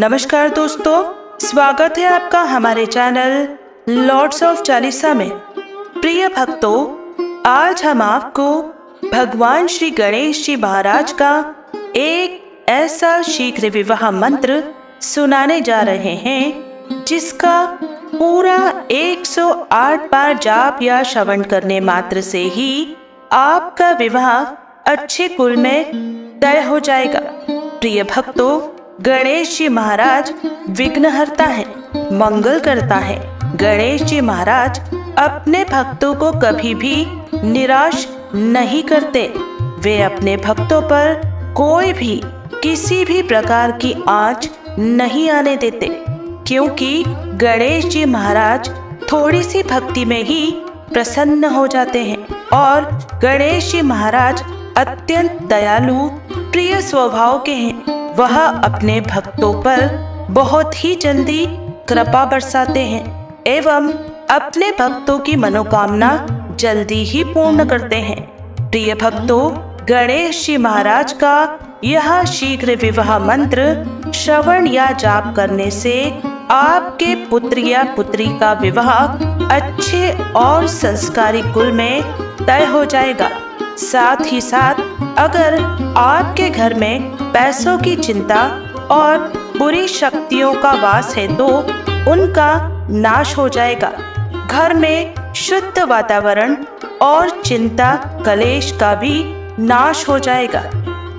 नमस्कार दोस्तों, स्वागत है आपका हमारे चैनल लॉर्ड्स ऑफ चालीसा में। प्रिय भक्तों, आज हम आपको भगवान श्री गणेश जी महाराज का एक ऐसा शीघ्र विवाह मंत्र सुनाने जा रहे हैं जिसका पूरा 108 बार जाप या श्रवण करने मात्र से ही आपका विवाह अच्छे कुल में तय हो जाएगा। प्रिय भक्तों, गणेश जी महाराज विघ्नहर्ता है, मंगल करता है। गणेश जी महाराज अपने भक्तों को कभी भी निराश नहीं करते। वे अपने भक्तों पर कोई भी किसी भी प्रकार की आँच नहीं आने देते, क्योंकि गणेश जी महाराज थोड़ी सी भक्ति में ही प्रसन्न हो जाते हैं। और गणेश जी महाराज अत्यंत दयालु प्रिय स्वभाव के हैं। वह अपने भक्तों पर बहुत ही जल्दी कृपा बरसाते हैं एवं अपने भक्तों की मनोकामना जल्दी ही पूर्ण करते हैं। प्रिय भक्तों, गणेश जी महाराज का यह शीघ्र विवाह मंत्र श्रवण या जाप करने से आपके पुत्र या पुत्री का विवाह अच्छे और संस्कारी कुल में तय हो जाएगा। साथ ही साथ अगर आपके घर में पैसों की चिंता और बुरी शक्तियों का वास है तो उनका नाश हो जाएगा। घर में शुद्ध वातावरण और चिंता कलेश का भी नाश हो जाएगा।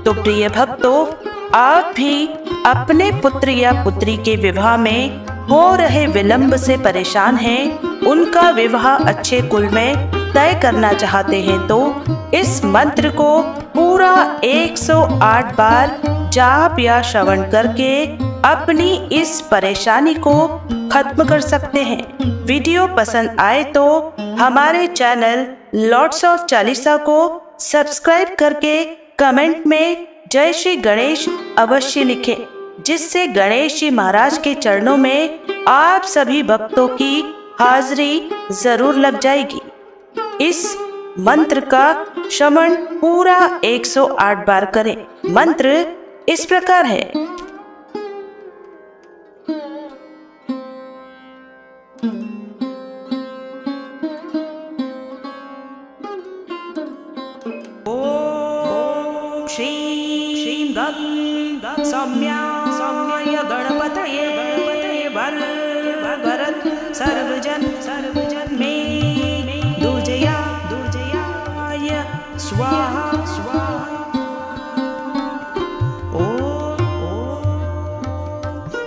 तो प्रिय भक्तों, आप भी अपने पुत्र या पुत्री के विवाह में हो रहे विलंब से परेशान हैं, उनका विवाह अच्छे कुल में तय करना चाहते हैं तो इस मंत्र को पूरा 108 बार जाप या श्रवण करके अपनी इस परेशानी को खत्म कर सकते हैं। वीडियो पसंद आए तो हमारे चैनल लॉर्ड्स ऑफ चालीसा को सब्सक्राइब करके कमेंट में जय श्री गणेश अवश्य लिखें, जिससे गणेश जी महाराज के चरणों में आप सभी भक्तों की हाजिरी जरूर लग जाएगी। इस मंत्र का श्रवण पूरा 108 बार करें। मंत्र इस प्रकार है। ओम श्री गं सौम्याय गणपतये वरद सर्वजन मे स्वाहा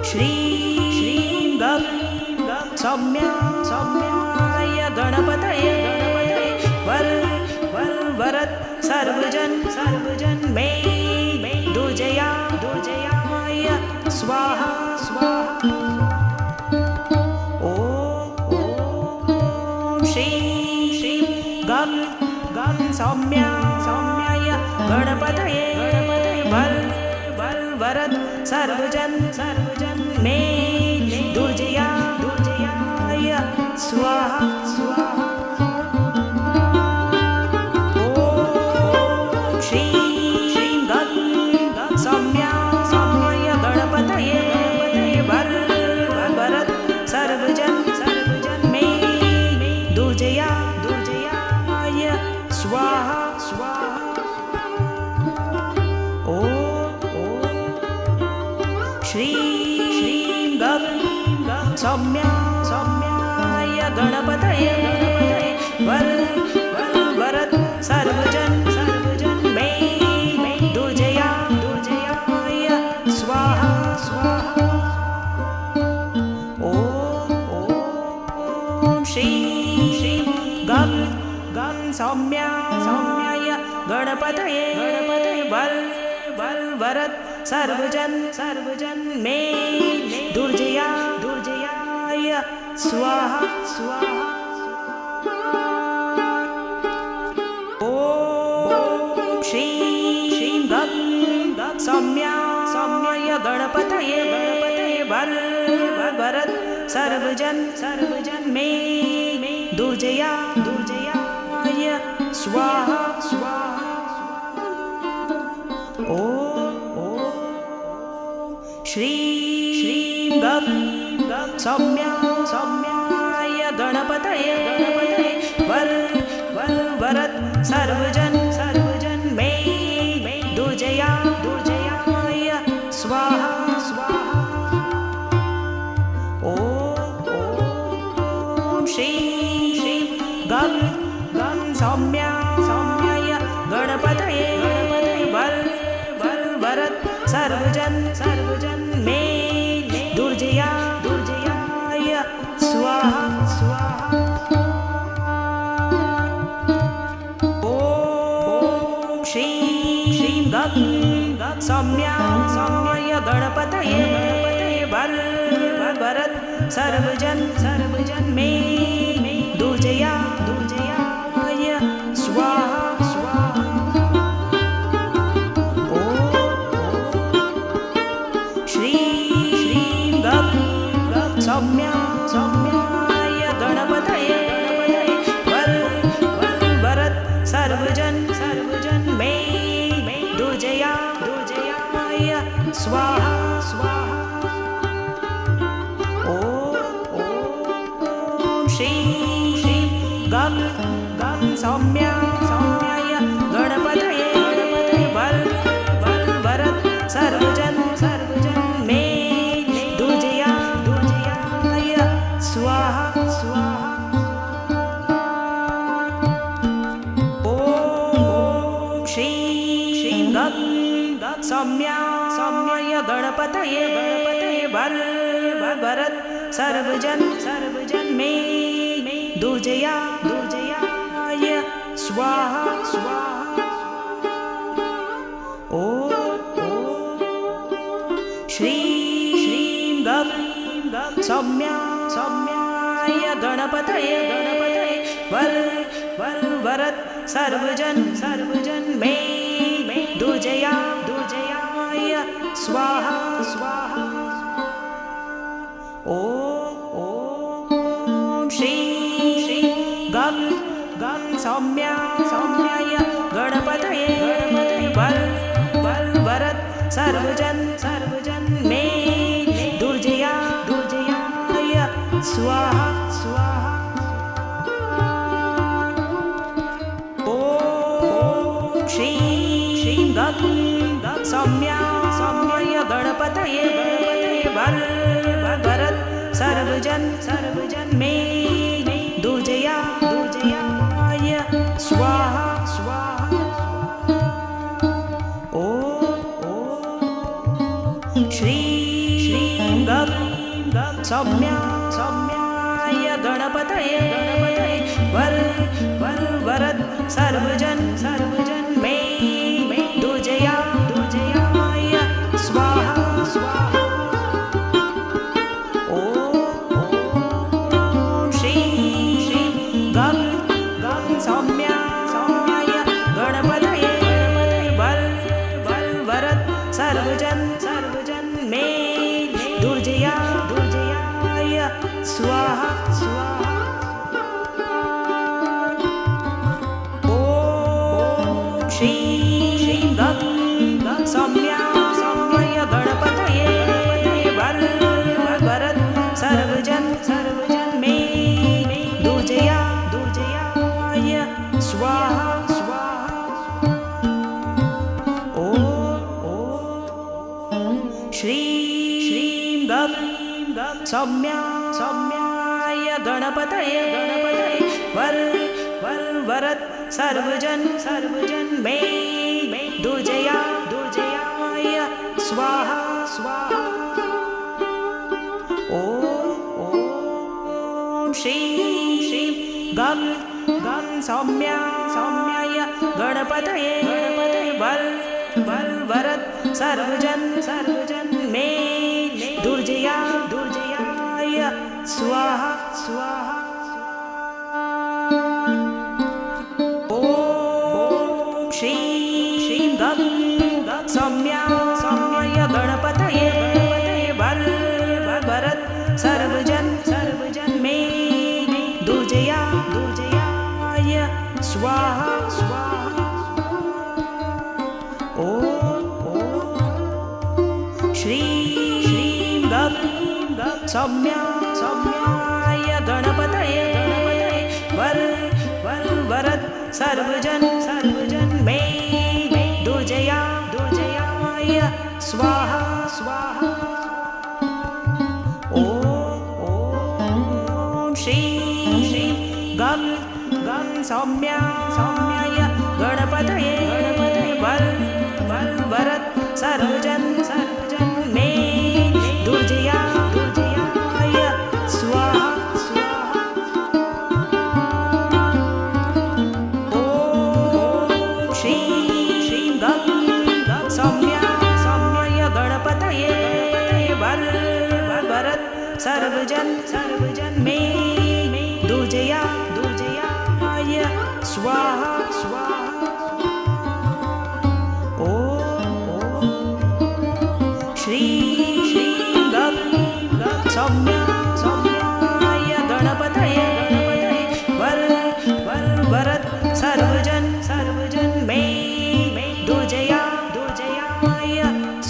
श्री गं सौम्याय गणपतये वरद सर्वजन मे दुर्जयाय स्वाहा ओम श्री गं सौम्याय गणपतये वरद सर्वजन मे दुर्जयाय स्वाहा ओम श्री गं सौम्याय गणपतये वरद सर्वजन मे दुर्जयाय स्वाहा श्री गं सौम्याय गणपतये वरद सर्वजन मे दुर्जयाय स्वाहा ओम श्री गं सौम्याय गणपतये वरद सर्वजन मे दुर्जयाय स्वाहा ओम श्री गं सौम्याय गणपतये वरद सर्वजन मे दुर्जयाय स्वाहा ओम श्री गं सौम्या सौम्याय गणपतये वरद सर्वजन मे दुर्जयाय स्वाहा ॐ श्री गं सौम्याय गणपतये वरद सर्वजन मे दुर्जयाय स्वाहा ॐ श्री गं सौम्याय गणपतये वरद सर्वजन मे दुर्जयाय स्वाहा श्री गं सौम्याय गणपतये वरद सर्वजन मे दुर्जयाय स्वाहा ॐ श्री गं सौम्याय गणपतये वरद सर्वजन मे दुर्जयाय स्वाहा ॐ श्री गं सौम्याय गणपतये वरद सर्वजन मे दुर्जयाय स्वाहा ॐ श्री गं सौम्याय गणपतये वरद सर्वजन मे दुर्जयाय स्वाहा ॐ श्री गं सौम्याय गणपतये वरद सर्वजन मे दुर्जयाय स्वाहा ॐ श्री गं सौम्याय गणपतये वरद सर्वजन मे दुर्जयाय स्वाहा ॐ श्री गं सौम्याय गणपतये वरद सर्वजन मे दुर्जयाय स्वाहा ॐ श्री गं सौम्याय गणपतये वरद सर्वजन मे दुर्जयाय स्वाहा ॐ श्री गं सौम्याय गणपतये वरद सर्वजन मे दुर्जयाय स्वाहा ॐ श्री गं सौम्याय गणपतये वरद सर्वजन मे दुर्जयाय स्वाहा ॐ श्री गं सौम्याय गणपतये वरद सर्वजन मे दुर्जयाय स्वाहा ॐ श्री गं सौम्याय गणपतये वरद सर्वजन मे दुर्जयाय स्वाहा ॐ श्री गं सौम्या सौम्याय गणपतये वर वर वरद सर्वजन मे दुर्जयाय स्वाहा स्वाहा। ओम श्री गं सौम्याय गणपतये वर वर वरद सर्वजन मे दुर्जयाय स्वाहा स्वाहा। ओम श्री गं सौम्याय गणपतये वर वरद सर्वजन मे दुर्जयाय स्वाहा स्वाहा। ओम श्री गं सौम्याय गणपतये वर वरद सर्वजन मे दुर्जयाय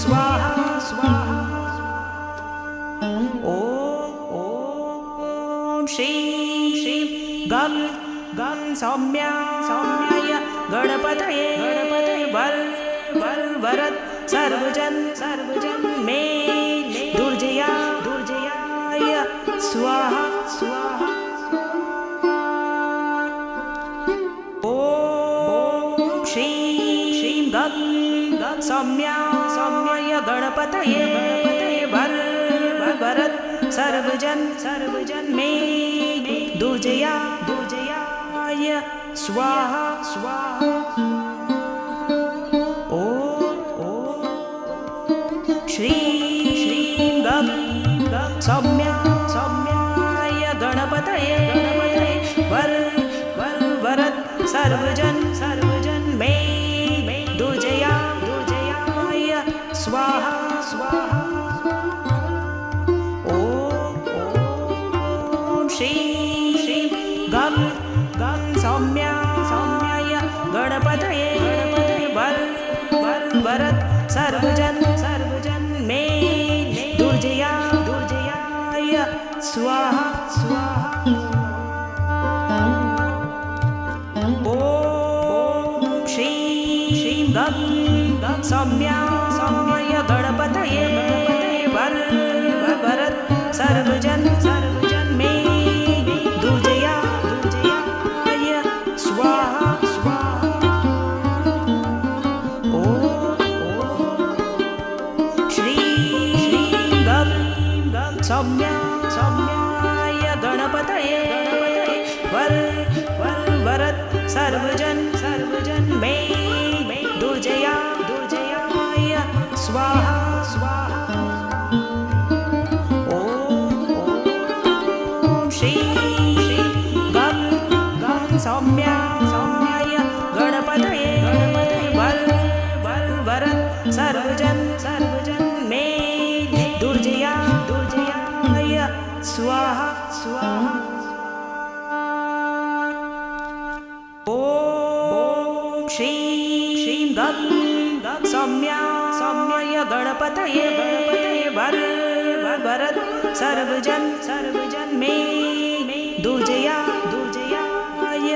स्वाहा स्वाहा। ओम श्री गं सौम्याय गणपतये वर वरद सर्वजन मे दुर्जयाय स्वाहा स्वाहा। ओम श्री गं सौम्याय गणपतये वर वरद सर्वजन मे दुर्जयाय स्वाहा स्वाहा। ओम श्री गं सौम्याय गणपतये वर वरद सर्वजन मे दुर्जयाय स्वाहा स्वाहा। ओम श्री गं सौम्याय गणपतये वर वरद सर्वजन मे दुर्जयाय स्वाहा स्वाहा। ओम श्री गं सौम्याय गणपतये वर वरद सर्वजन मे दुर्जयाय स्वाहा स्वाहा। ओम श्री गं सौम्याय गणपतये वर वरद सर्वजन मे दुर्जयाय स्वाहा स्वाहा। ओम श्री गं सौम्याय गणपतये वर वरद सर्वजन मे दुर्जयाय स्वाहा स्वाहा। ओम श्री गं सौम्याय गणपतये वर वरद सर्वजन मे दुर्जयाय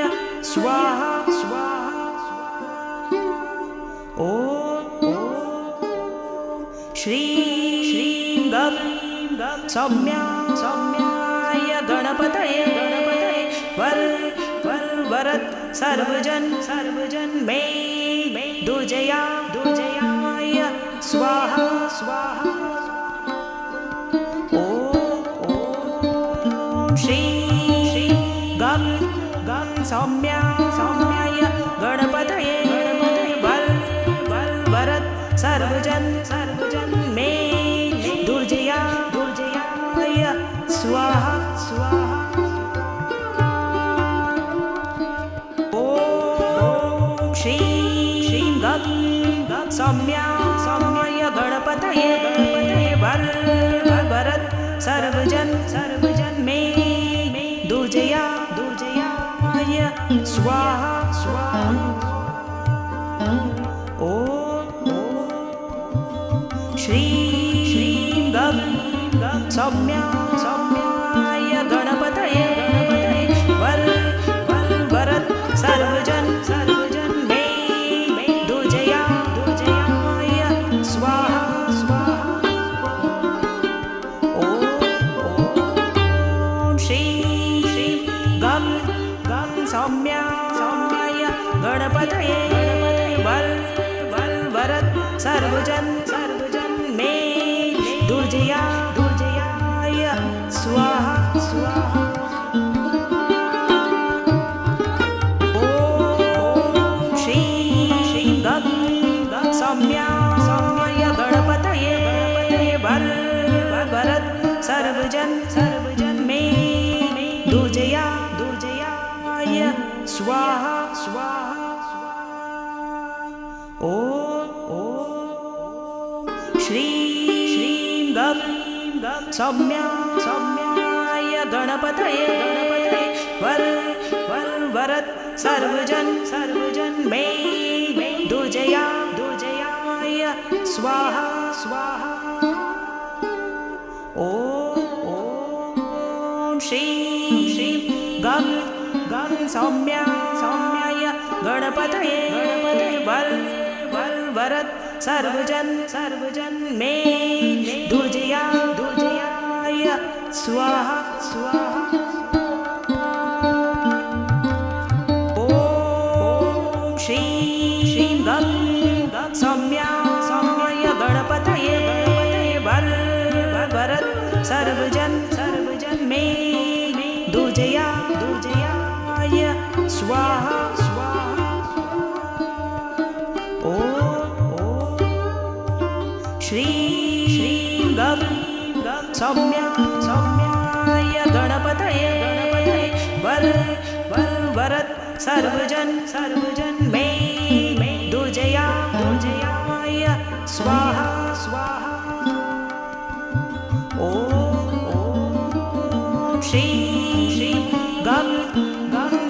स्वाहा स्वाहा। ओम श्री गं सौम्याय गणपतये वर वरद सर्वजन मे दुर्जयाय स्वाहा स्वाहा। ओम श्री गं सौम्याय गणपतये वर वरद सर्वजन मे दुर्जयाय स्वाहा स्वाहा। ओम श्री गं सौम्याय गणपतये वर वरद सर्वजन मे दुर्जयाय स्वाहा स्वाहा। ओम श्री गं सौम्याय सर्वजन मे दुर्जयाय स्वाहा स्वाहा। ॐ श्रीं गं सौम्याय गणपतये वरद सर्वजन मे दुर्जयाय स्वाहा स्वाहा। ॐ श्रीं गं सौम्याय गणपतये वरद सर्वजन मे दुर्जयाय स्वाहा स्वाहा। ॐ श्रीं गं सौम्याय गणपतये वरद सर्वजन मे दुर्जयाय स्वाहा स्वाहा। ॐ श्रीं गं सौम्याय गणपतये वरद सर्वजन मे दुर्जयाय स्वाहा स्वाहा। ॐ श्रीं गं सौम्याय गणपतये वरद सर्वजन मे दुर्जयाय स्वाहा स्वाहा। ॐ श्रीं गं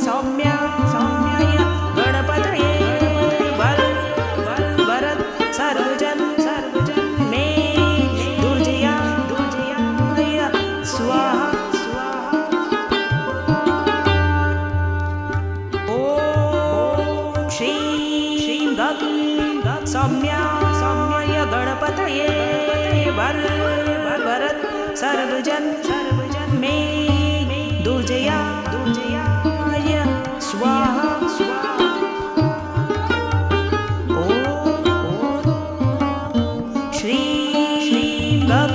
सौम्याय गणपतये वरद सर्वजन मे दुर्जयाय स्वाहा स्वाहा। ॐ श्रीं गं सौम्याय गणपतये वरद सर्वजन मे दुर्जयाय स्वाहा स्वाहा। ॐ श्रीं गं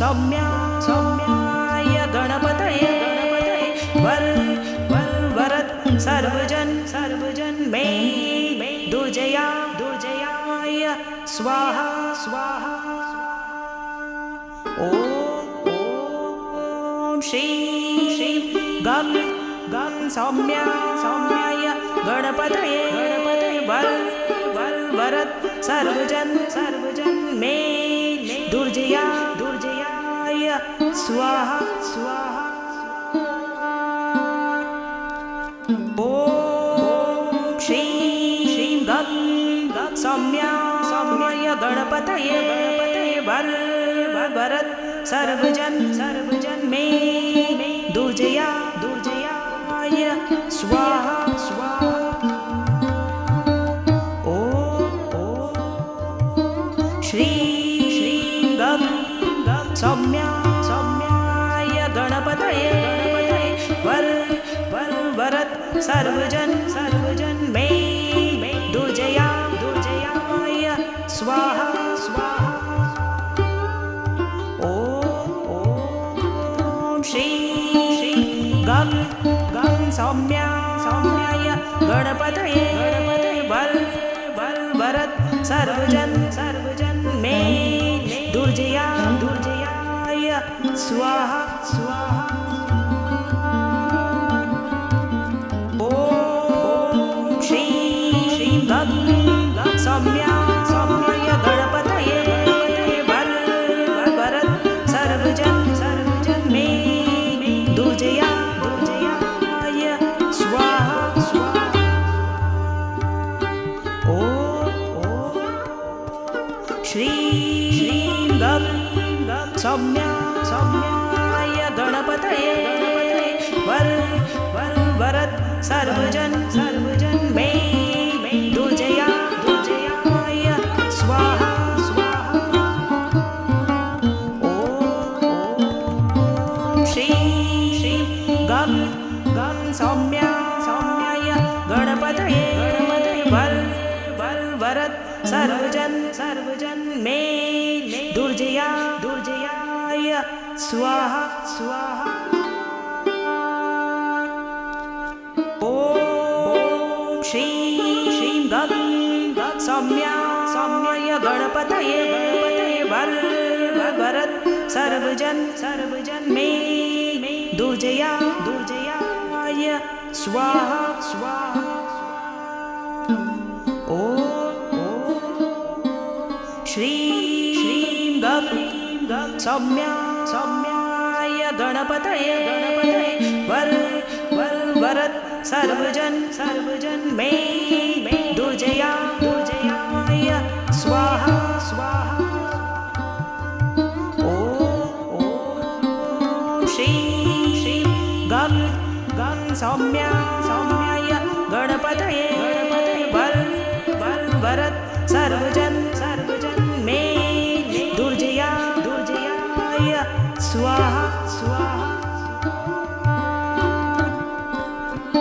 सौम्याय गणपतये वरद सर्वजन मे दुर्जयाय स्वाहा स्वाहा। ॐ श्रीं गं सौम्याय गणपतये वरद सर्वजन मे दुर्जयाय स्वाहा स्वाहा। ॐ श्रीं गं सौम्याय गणपतये वरद सर्वजन मे दुर्जयाय स्वाहा स्वाहा। ॐ श्रीं गं सौम्याय गणपतये वरद सर्वजन मे दुर्जयाय स्वाहा स्वाहा। ॐ श्रीं गं सौम्याय गणपतये वरद सर्वजन मे दुर्जयाय स्वाहा स्वाहा। ॐ श्रीं गं सौम्याय गणपतये वरद सर्वजन मे दुर्जयाय स्वाहा स्वाहा। ॐ श्रीं गं सौम्याय गणपतये वरद सर्वजन मे दुर्जयाय स्वाहा स्वाहा। ॐ श्रीं गं सौम्याय गणपतये वरद सर्वजन मे दुर्जया दुर्जयाय स्वाहा स्वाहा। ॐ श्रीं गं सौम्याय गणपतये वरद सर्वजन मे दुर्जया दुर्जयाय स्वाहा स्वाहा। ॐ श्रीं गं सौम्याय गणपतये वरद सर्वजन मे दुर्जया दुर्जयाय स्वाहा स्वाहा। ॐ श्रीं गं सौम्याय गणपतये वरद सर्वजन मे दुर्जया दुर्जयाय स्वाहा स्वाहा। ॐ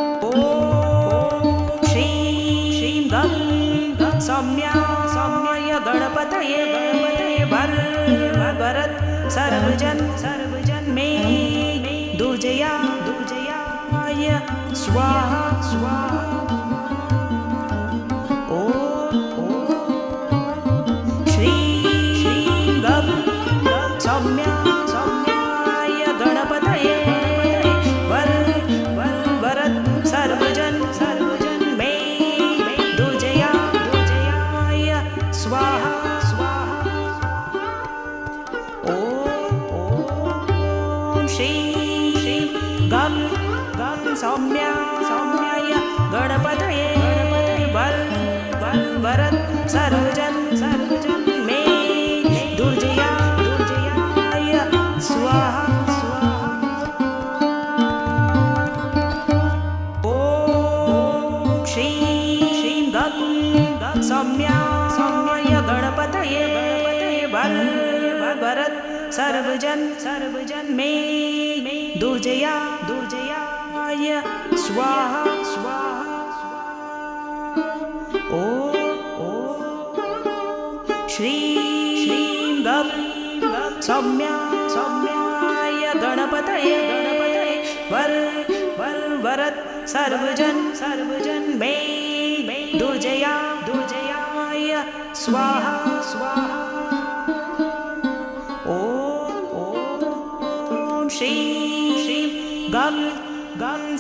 श्रीं गं सौम्याय गणपतये वरद सर्वजन मे दुर्जया दुर्जयाय स्वाहा स्वाहा। ॐ श्रीं गं सौम्याय गणपतये वरद सर्वजन मे दुर्जया दुर्जयाय स्वाहा स्वाहा। ॐ श्रीं गं सौम्याय गणपतये वरद सर्वजन मे दुर्जया दुर्जयाय स्वाहा स्वाहा। ॐ श्रीं गं सौम्याय गणपतये वरद सर्वजन मे दुर्जया दुर्जयाय स्वाहा स्वाहा। ॐ श्रीं गं सौम्याय गणपतये वरद सर्वजन मे दुर्जया दुर्जयाय स्वाहा स्वाहा। ॐ श्रीं गं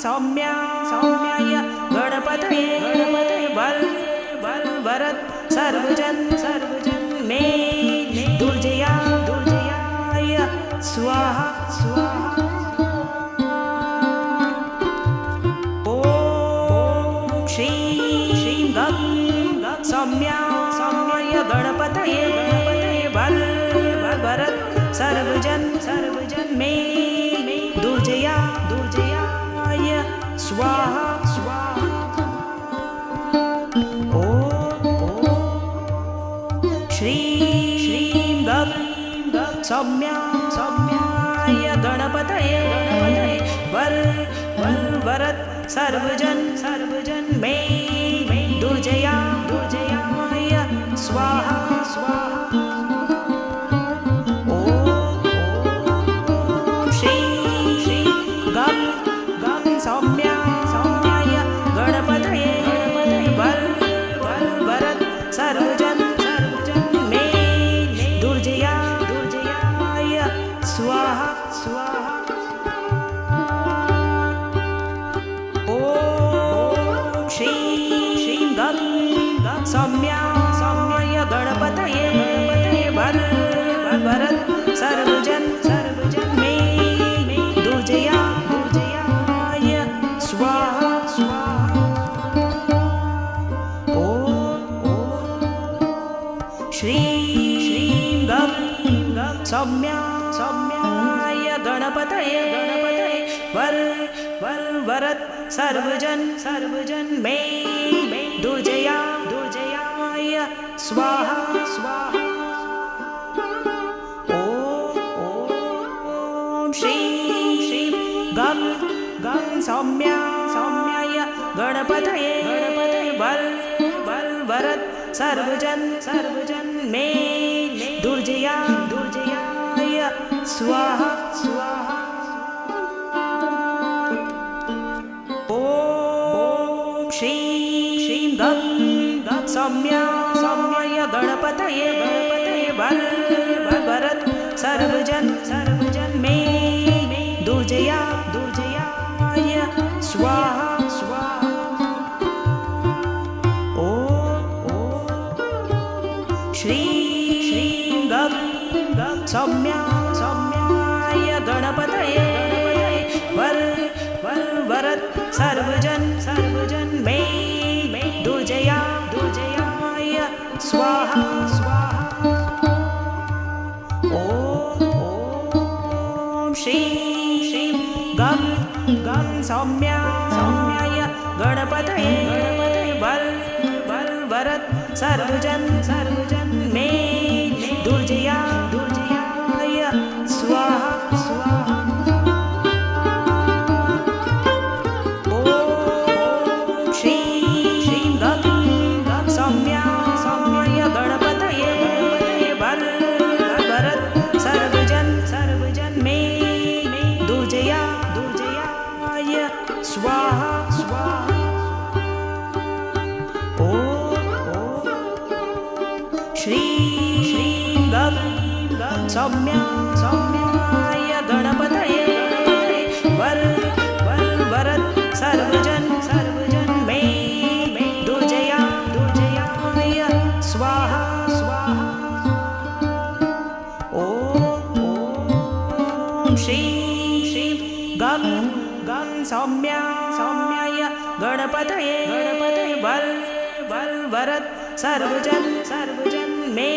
सौम्याय गणपतये वरद सर्वजन मे दुर्जया दुर्जयाय स्वाहा स्वाहा। ॐ श्रीं गं सौम्याय गणपतये वरद सर्वजन मे दुर्जया दुर्जयाय स्वाहा स्वाहा। ॐ श्रीं गं सौम्याय गणपतये वरद सर्वजन मे दुर्जया दुर्जयाय स्वाहा स्वाहा। ॐ श्रीं गं सौम्याय गणपतये वरद सर्वजन मे दुर्जया दुर्जयाय स्वाहा स्वाहा। ॐ श्रीं गं सौम्याय गणपतये वरद सर्वजन मे दुर्जया दुर्जयाय स्वाहा स्वाहा। ॐ श्रीं गं सौम्याय गणपतये वरद सर्वजन मे दुर्जया दुर्जयाय स्वाहा स्वाहा। ॐ श्रीं गं सौम्याय गणपतये वरद सर्वजन मे दुर्जया दुर्जयाय स्वाहा स्वाहा। ॐ श्रीं श्रीं गं गं सौम्याय गणपतये वरद सर्वजन मे दुर्जया दुर्जयाय स्वाहा स्वाहा। ॐ श्रीं गं गं सौम्याय गणपतये वरद सर्वजन मे दुर्जया दुर्जयाय स्वाहा स्वाहा। ॐ श्रीं गं गं सौम्याय गणपतये वरद सर्वजन मे दुर्जया दुर्जयाय स्वाहा स्वाहा। ॐ श्रीं गं गं सौम्याय गणपतये वरद सर्वजन मे दुर्जया दुर्जयाय स्वाहा स्वाहा। ॐ श्रीं गं गं सौम्याय गणपतये वरद सर्वजन मे दुर्जया दुर्जयाय स्वाहा स्वाहा। ॐ श्रीं गं गं सौम्याय गणपतये वरद सर्वजन मे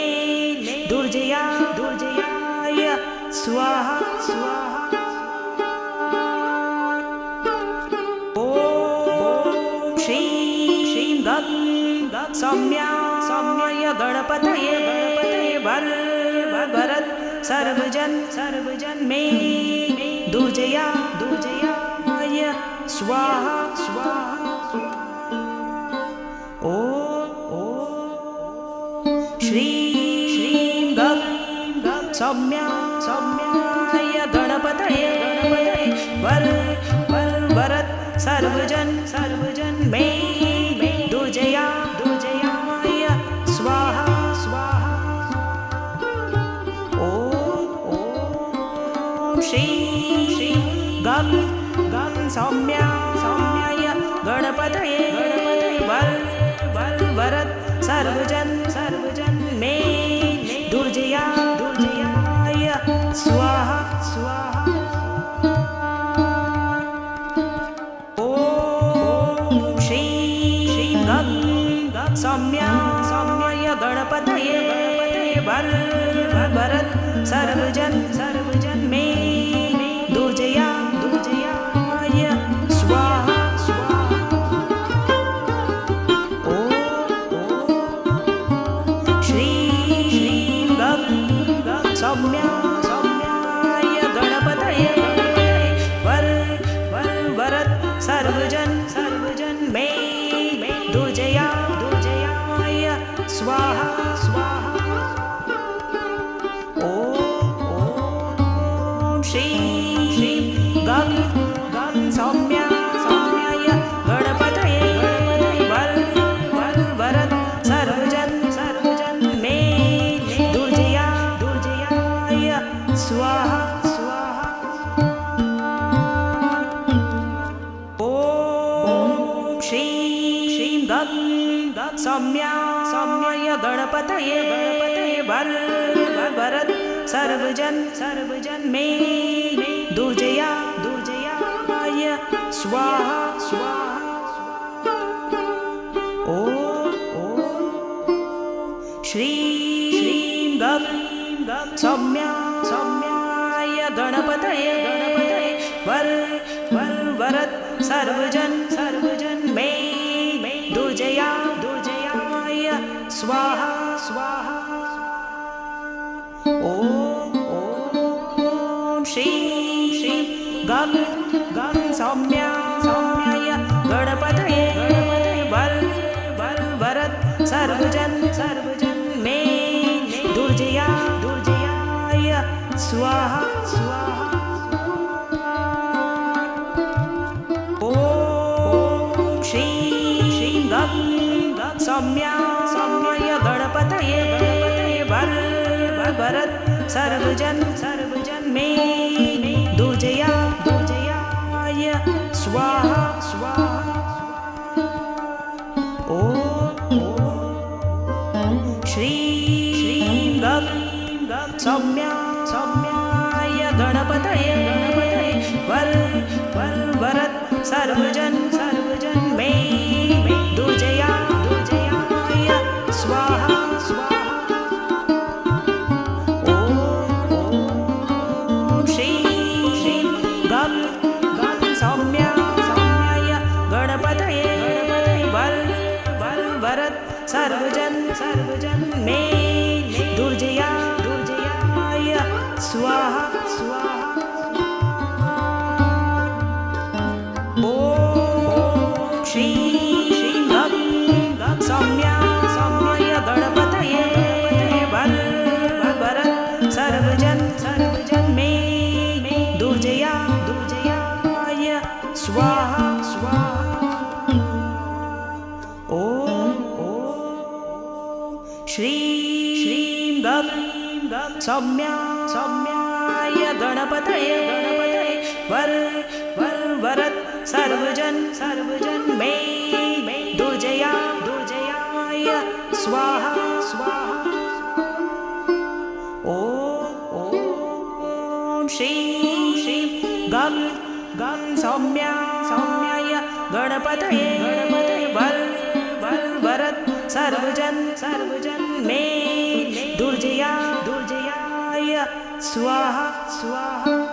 दुर्जया दुर्जयाय स्वाहा स्वाहा। ॐ श्रीं गं गं सौम्याय गणपतये वरद सर्वजन मे दुर्जया दुर्जयाय स्वाहा स्वाहा। ॐ श्रीं गं गं सौम्याय गणपतये वरद सर्वजन मे दुर्जया दुर्जयाय स्वाहा स्वाहा। ॐ श्रीं गं गं सौम्याय गणपतये वरद सर्वजन मे दुर्जया दुर्जयाय स्वाहा स्वाहा। ॐ श्रीं गं गं सौम्याय गणपतये वरद सर्वजन मे दुर्जया दुर्जयाय स्वाहा स्वाहा। ॐ श्रीं गं गं सौम्याय गणपतये वरद सर्वजन मे दुर्जया दुर्जयाय स्वाहा स्वाहा। ॐ श्रीं गं गं सौम्याय गणपतये वरद सर्वजन मे दुर्जया दुर्जयाय स्वाहा स्वाहा। ॐ श्रीं गं गं सौम्याय गणपतये वरद सर्वजन मे दुर्जया दुर्जयाय स्वाहा स्वाहा। ॐ श्रीं गं गं सौम्याय गणपतये वरद सर्वजन मे दुर्जया दुर्जयाय स्वाहा स्वाहा। ॐ श्रीं गं गं सौम्याय गणपतये वरद सर्वजन मे दुर्जया दुर्जया दुर्जयाय स्वाहा स्वाहा। ॐ श्रीं गं सौम्याय गणपतये वरद सर्वजन मे दुर्जया दुर्जयाय स्वाहा स्वाहा। श्रीं गं सौम्याय गणपतये वरद सर्वजन मे दुर्जया दुर्जयाय स्वाहा स्वाहा। ॐ श्रीं गं सौम्याय गणपतये वरद सर्वजन मे दुर्जया दुर्जयाय स्वाहा स्वाहा। ॐ श्रीं गं सौम्याय गणपतये वरद सर्वजन मे दुर्जया दुर्जयाय स्वाहा स्वाहा। ॐ श्रीं गं सौम्याय गणपतये वरद सर्वजन मे दुर्जया दुर्जयाय स्वाहा स्वाहा। ॐ श्रीं गं सौम्याय गणपतये वरद सर्वजन मे दुर्जया दुर्जयाय स्वाहा स्वाहा।